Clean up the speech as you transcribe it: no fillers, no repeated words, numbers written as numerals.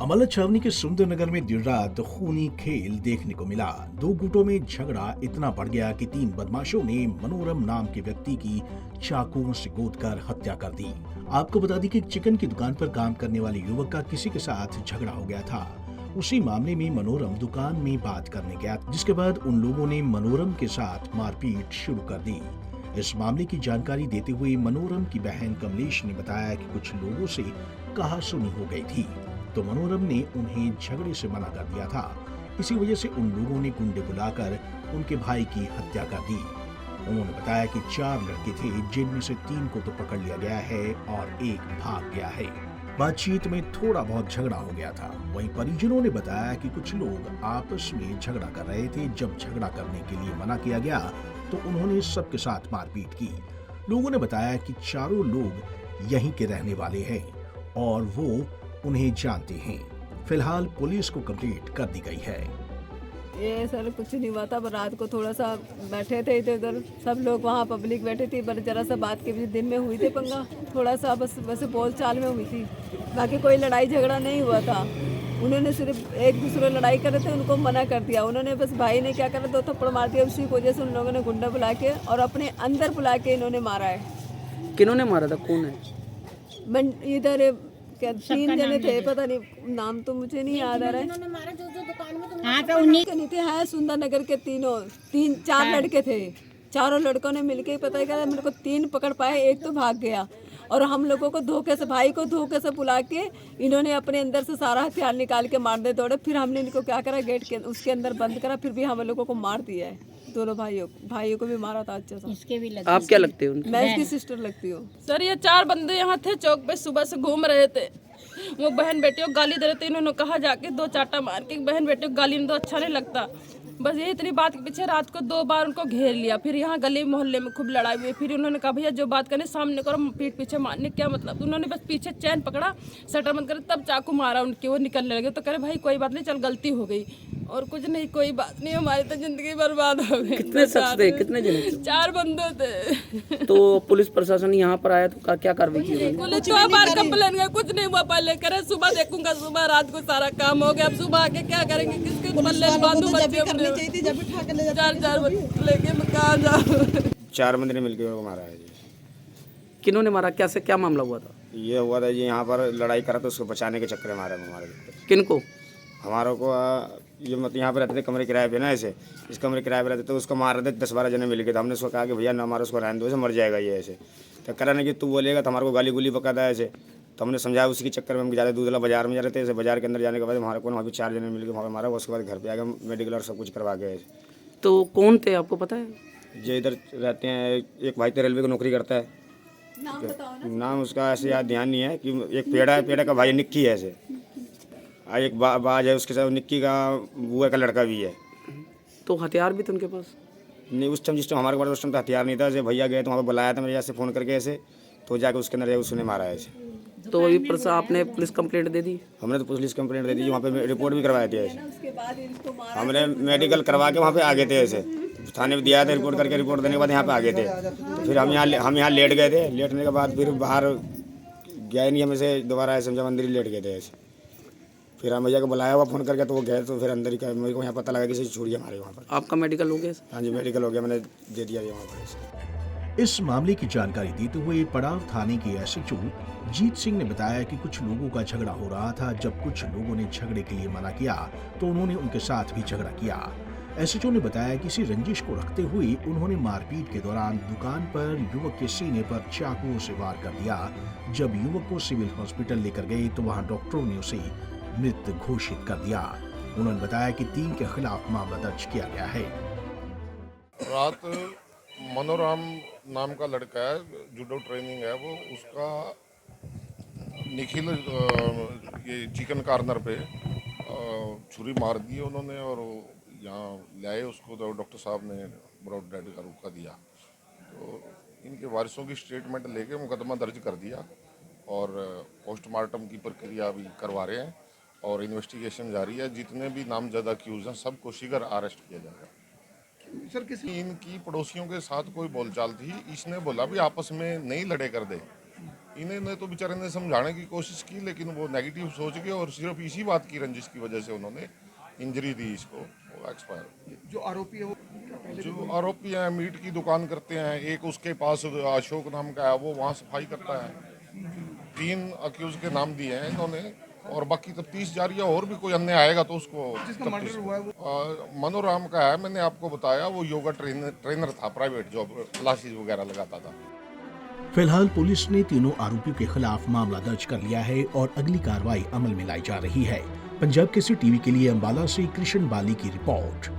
अमला छावनी के सुंदरनगर में देर रात खूनी खेल देखने को मिला। दो गुटों में झगड़ा इतना बढ़ गया कि 3 बदमाशों ने मनोरम नाम के व्यक्ति की चाकुओं से गोदकर हत्या कर दी। आपको बता दें कि एक चिकन की दुकान पर काम करने वाले युवक का किसी के साथ झगड़ा हो गया था। उसी मामले में मनोरम दुकान में बात करने गया, जिसके बाद उन लोगों ने मनोरम के साथ मारपीट शुरू कर दी। इस मामले की जानकारी देते हुए मनोरम की बहन कमलेश ने बताया कि कुछ लोगों से कहासुनी हो गई थी, तो मनोरम ने उन्हें झगड़े से मना कर दिया था। इसी वजह से उन लोगों ने गुंडे बुलाकर उनके भाई की हत्या कर दी। उन्होंने बताया कि 4 लड़के थे, जिनमें से 3 को तो पकड़ लिया गया है और 1 भाग गया है। बातचीत में थोड़ा बहुत झगड़ा हो गया था। वहीं परिजनों ने बताया कि कुछ लोग आपस में झगड़ा कर रहे थे। जब झगड़ा करने के लिए मना किया गया तो उन्होंने सबके साथ मारपीट की। लोगों ने बताया कि चारों लोग यहीं के रहने वाले हैं और वो उन्हें जानते हैं। फिलहाल पुलिस को कंप्लेंट कर दी गई है। ये सर कुछ नहीं हुआ था, पर रात को थोड़ा सा बैठे थे इधर उधर, सब लोग वहाँ पब्लिक बैठी थी, पर जरा सा बात के बीच दिन में हुई थी पंगा, थोड़ा सा बस वैसे बोल चाल में हुई थी। बाकी कोई लड़ाई झगड़ा नहीं हुआ था। उन्होंने सिर्फ एक दूसरे लड़ाई कर रहे थे, उनको मना कर दिया। उन्होंने बस भाई ने क्या करा, 2 थप्पड़ मार दिया। उसी की वजह से उन लोगों ने गुंडा बुला के और अपने अंदर बुला के इन्होंने मारा है। किन्होंने मारा था, कौन है? इधर क्या 3 जने थे, पता नहीं नाम तो मुझे नहीं याद आ रहा है। हाँ तो उन्हीं नहीं थे, है सुंदरनगर के 4 लड़के थे। चारों लड़कों ने मिलके पता करा, मेरे को 3 पकड़ पाए, 1 तो भाग गया। और हम लोगों को धोखे से, भाई को धोखे से बुला के इन्होंने अपने अंदर से सारा हथियार निकाल के मारने दौड़े। फिर हमने इनको क्या करा, गेट के उसके अंदर बंद करा, फिर भी हम लोगों को मार दिया है। दोनों भाइयों को भी मारा था अच्छा सा। इसके भी लगे। आप क्या लगते हैं उनके? मैं इसकी सिस्टर लगती हूँ। सर ये 4 बंदे यहाँ थे, चौक पे सुबह से घूम रहे थे। वो बहन बेटियों को गाली दे रहे थे। इन्होंने कहा जाके 2 चाटा मार के बहन बेटियों को गाली दो, अच्छा नहीं लगता। बस ये इतनी बात के पीछे रात को 2 बार उनको घेर लिया। फिर यहाँ गली मोहल्ले में खूब लड़ाई हुई। फिर उन्होंने कहा भैया जो बात करने सामने करो, पीठ पीछे मारने क्या मतलब। उन्होंने बस पीछे चैन पकड़ा, शटर बंद कर, तब चाकू मारा उनके। वो निकलने लगे तो कह रहे भाई कोई बात नहीं, चल गलती हो गई और कुछ नहीं, कोई बात नहीं, हमारी तो जिंदगी बर्बाद हो गई। कितने शख्स थे, कितने जने थे? 4 बंदे थे। तो पुलिस प्रशासन यहाँ पर आया तो क्या कार्रवाई की उन्होंने? पुलिस 2 बार कंप्लेन किया, कुछ नहीं हुआ। पहले करे सुबह देखूंगा, सुबह रात को सारा काम हो गया। अब सुबह आके क्या करेंगे, किसके पल्ले बांधू बच्चे 4 लेके मैं कहाँ जाऊँ। 4 बंदे ने मिलकर उनको मारा है जी। किन्होंने मारा, कैसे, क्या मामला हुआ था? ये हुआ था जी, यहाँ पर लड़ाई करा तो उसको बचाने के चक्कर में मारा हमारे। किनको? हमारों को ये मतलब यहाँ पर रहते थे कमरे किराए पे ना, ऐसे इस कमरे किराए पे रहते तो उसको मार रहे थे। 10-12 जने मिल गए थे। हमने उसको कहा कि भैया ना मारो, उसको रहने दो, ऐसे मर जाएगा ये ऐसे। तो करा नहीं कि तू बोलेगा तो हमारे को गाली गुली बकाता है ऐसे। तो हमने समझाया, उसी के चक्कर में हम ज़्यादा दूधला बाजार में जा रहे थे। ऐसे बाजार के अंदर जाने के बाद हमारे को वहाँ भी 4 जने मिल के वहाँ मारा। उसके बाद घर पे आ गए, मेडिकल और सब कुछ करवा गए। तो कौन थे आपको पता है? जो इधर रहते हैं, एक भाई तो रेलवे की नौकरी करता है, नाम उसका ऐसे याद ध्यान नहीं है। कि एक पेड़ा का भाई निक्की है ऐसे, एक बाज है उसके साथ, निक्की का बुआ का लड़का भी है। तो हथियार भी थे उनके पास? नहीं, उस टाइम जिस टाइम हमारे पास उस टाइम तो हथियार नहीं था। जैसे भैया गए तो वहाँ पर बुलाया था मेरे यहाँ से फ़ोन करके ऐसे, तो जाके उसके अंदर उसने मारा है ऐसे। तो अभी आपने पुलिस कंप्लेंट दे दी? हमने तो पुलिस कंप्लेंट दे दी, वहाँ पे रिपोर्ट भी करवाए थे ऐसे। हमने मेडिकल करवा के वहाँ पे आ गए थे ऐसे, थाने में दिया था रिपोर्ट करके। रिपोर्ट देने के बाद यहाँ पे आ गए थे। तो फिर हम यहाँ लेट गए थे। लेटने के बाद फिर बाहर गए नहीं, हमें से दोबारा ऐसे जब अंदर ही लेट गए थे ऐसे। फिर हम भैया को बुलाया हुआ फ़ोन करके, तो वो गए। तो फिर अंदर ही का मेरे को यहाँ पता लगा कि छुड़ी हमारे वहाँ पर। आपका मेडिकल हो गया? हाँ जी, मेडिकल हो गया, मैंने दे दिया वहाँ पर। इस मामले की जानकारी देते हुए पड़ाव थाने के एसएचओ जीत सिंह ने बताया कि कुछ लोगों का झगड़ा हो रहा था। जब कुछ लोगों ने झगड़े के लिए मना किया तो उन्होंने उनके साथ भी झगड़ा किया। एसएचओ ने बताया कि इसी रंजिश को रखते हुए उन्होंने मारपीट के दौरान दुकान पर युवक के सीने पर चाकुओं से वार कर दिया। जब युवक को सिविल हॉस्पिटल लेकर गए तो वहां डॉक्टरों ने उसे मृत घोषित कर दिया। उन्होंने बताया कि 3 के खिलाफ मामला दर्ज किया गया है। रात मनोराम नाम का लड़का है, जूडो ट्रेनिंग है वो, उसका निखिल ये चिकन कॉर्नर पे छुरी मार दी उन्होंने। और यहाँ लाए उसको तो डॉक्टर साहब ने ब्रॉड डेड का रुका दिया। तो इनके वारिसों की स्टेटमेंट लेके मुकदमा दर्ज कर दिया और पोस्टमार्टम की प्रक्रिया भी करवा रहे हैं और इन्वेस्टिगेशन जारी है। जितने भी नामजद अक्यूज हैं सबको शीघ्र अरेस्ट किया जाएगा। सर इनकी पड़ोसियों के साथ कोई बोलचाल थी, इसने बोला भी आपस में नहीं लड़े कर दे, इन्होंने तो बेचारे ने समझाने की कोशिश की, लेकिन वो नेगेटिव सोच के और सिर्फ इसी बात की रंजिश की वजह से उन्होंने इंजरी दी इसको, वो एक्सपायर। जो आरोपी है वो जो आरोपी हैं मीट की दुकान करते हैं, एक उसके पास अशोक नाम का है, वो वहाँ सफाई करता है। 3 अक्यूज के नाम दिए हैं इन्होंने, और बाकी तफ्तीश जारी है, और भी कोई अन्य आएगा तो उसको जिसका मर्डर हुआ है वो मनोराम का है। मैंने आपको बताया वो योगा ट्रेनर था, प्राइवेट जॉब क्लासेस वगैरह लगाता था। फिलहाल पुलिस ने तीनों आरोपियों के खिलाफ मामला दर्ज कर लिया है और अगली कार्रवाई अमल में लाई जा रही है। पंजाब केसरी टीवी के लिए अंबाला से कृष्ण बाली की रिपोर्ट।